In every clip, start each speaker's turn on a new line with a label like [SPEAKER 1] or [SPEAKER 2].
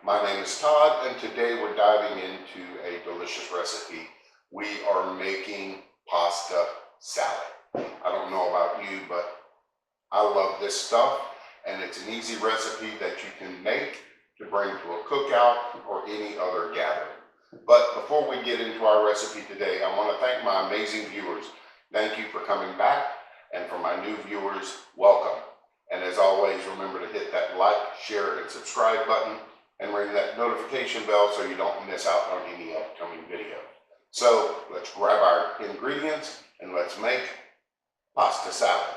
[SPEAKER 1] My name is Todd, and today we're diving into a delicious recipe. We are making pasta salad. I don't know about you, but I love this stuff, and it's an easy recipe that you can make to bring to a cookout or any other gathering. But before we get into our recipe today, I want to thank my amazing viewers. Thank you for coming back, and for my new viewers, welcome. And as always, remember to hit that like, share, and subscribe button, and ring that notification bell so you don't miss out on any upcoming video. So let's grab our ingredients and let's make pasta salad.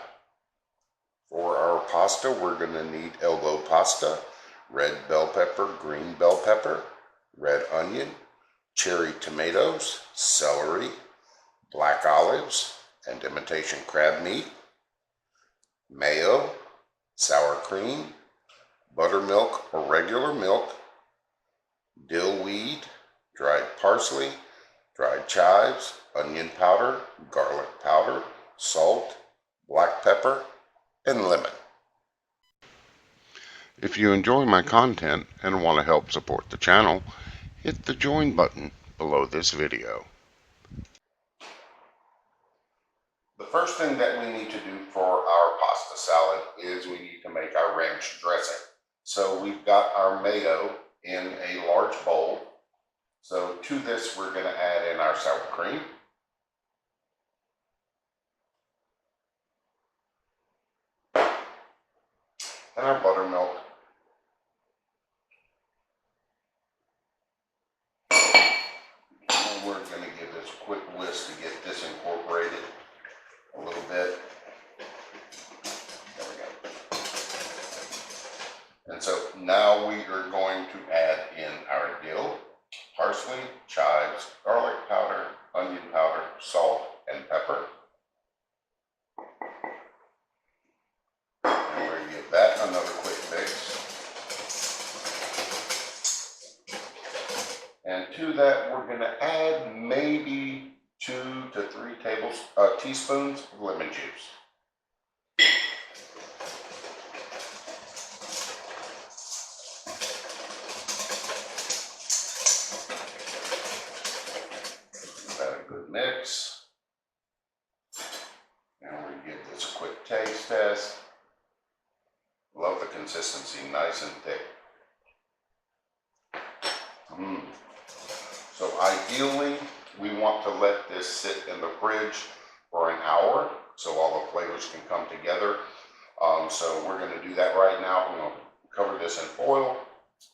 [SPEAKER 1] For our pasta, we're going to need elbow pasta, red bell pepper, green bell pepper, red onion, cherry tomatoes, celery, black olives, and imitation crab meat, mayo, sour cream, buttermilk or regular milk, dill weed, dried parsley, dried chives, onion powder, garlic powder, salt, black pepper, and lemon. If you enjoy my content and want to help support the channel, hit the join button below this video. The first thing that we need to do for our pasta salad is we need to make our ranch dressing. So we've got our mayo in a large bowl. So to this, we're going to add in our sour cream, and our buttermilk, and we're going to give this a quick whisk to get this incorporated a little bit. There we go. And so now we are going to add in our dill, parsley, chives, garlic powder, onion powder, salt, and pepper. And we're going to give that another quick mix. And to that, we're going to add maybe 2 to 3 teaspoons of lemon juice. Give that a good mix. And we're going to give this a quick taste test. Love the consistency, nice and thick. So ideally, we want to let this sit in the fridge for an hour so all the flavors can come together. So we're going to do that right now. We're going to cover this in foil,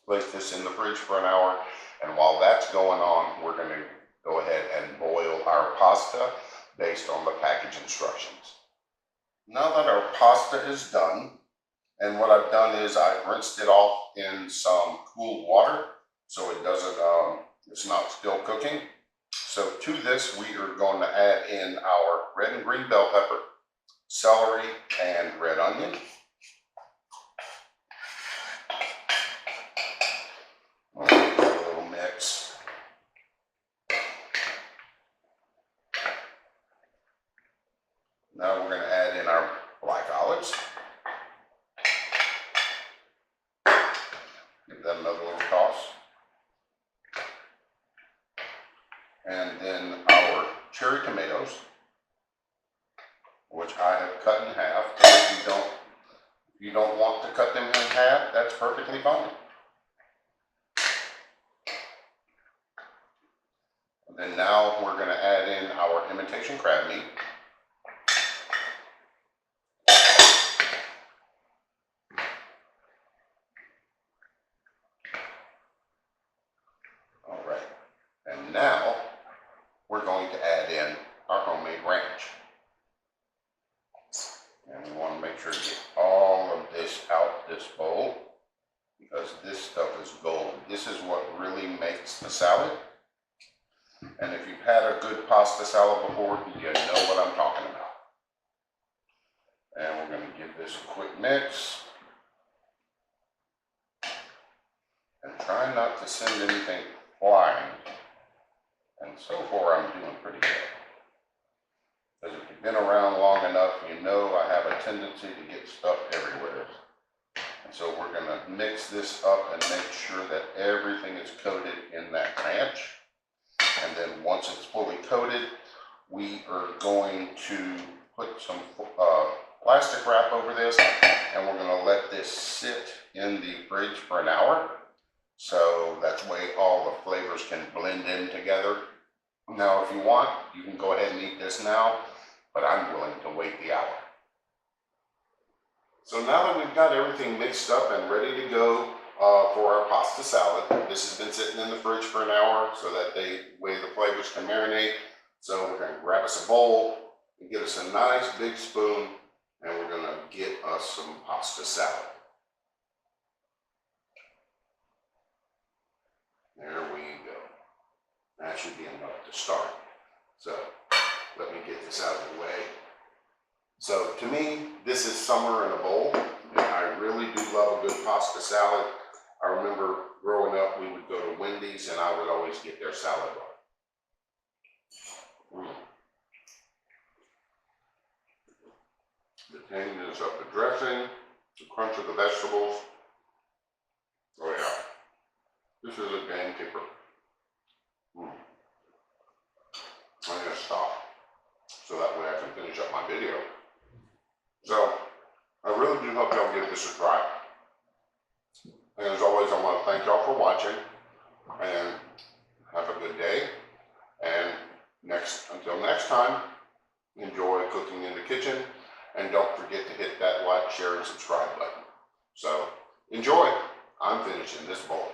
[SPEAKER 1] place this in the fridge for an hour, and while that's going on, we're going to go ahead and boil our pasta based on the package instructions. Now that our pasta is done, and what I've done is I've rinsed it off in some cool water so it doesn't, it's not still cooking. So to this, we are going to add in our red and green bell pepper, celery, and red onion. I'll give that a little mix. Now we're going to add in our black olives. Give that another little toss. And then our cherry tomatoes, which I have cut in half. And if you don't want to cut them in half, that's perfectly fine. And then now we're going to add in our imitation crab meat. All right. And now we're going to add in our homemade ranch. And we want to make sure to get all of this out this bowl because this stuff is gold. This is what really makes the salad. And if you've had a good pasta salad before, you know what I'm talking about. And we're going to give this a quick mix. And try not to send anything flying. And so far, I'm doing pretty good. Because if you've been around long enough, you know I have a tendency to get stuff everywhere. so we're gonna mix this up and make sure that everything is coated in that ranch. And then once it's fully coated, we are going to put some plastic wrap over this, and we're gonna let this sit in the fridge for an hour. So that way all the flavors can blend in together. Now, if you want, you can go ahead and eat this now, but I'm willing to wait the hour. So now that we've got everything mixed up and ready to go for our pasta salad, this has been sitting in the fridge for an hour so that way the flavors can marinate. So we're gonna grab us a bowl and get us a nice big spoon, and we're gonna get us some pasta salad. There we go. That should be enough to start. So let me get this out of the way. So to me, this is summer in a bowl, and I really do love a good pasta salad. I remember growing up, we would go to Wendy's and I would always get their salad bar. The tanginess of the dressing, the crunch of the vegetables. Oh yeah, this is a game keeper. I'm gonna stop so that way I can finish up my video. So I really do hope y'all give this a try. And as always, I want to thank y'all for watching, and have a good day. And until next time, enjoy cooking in the kitchen, and don't forget to hit that like, share, and subscribe button. So enjoy. I'm finishing this bowl.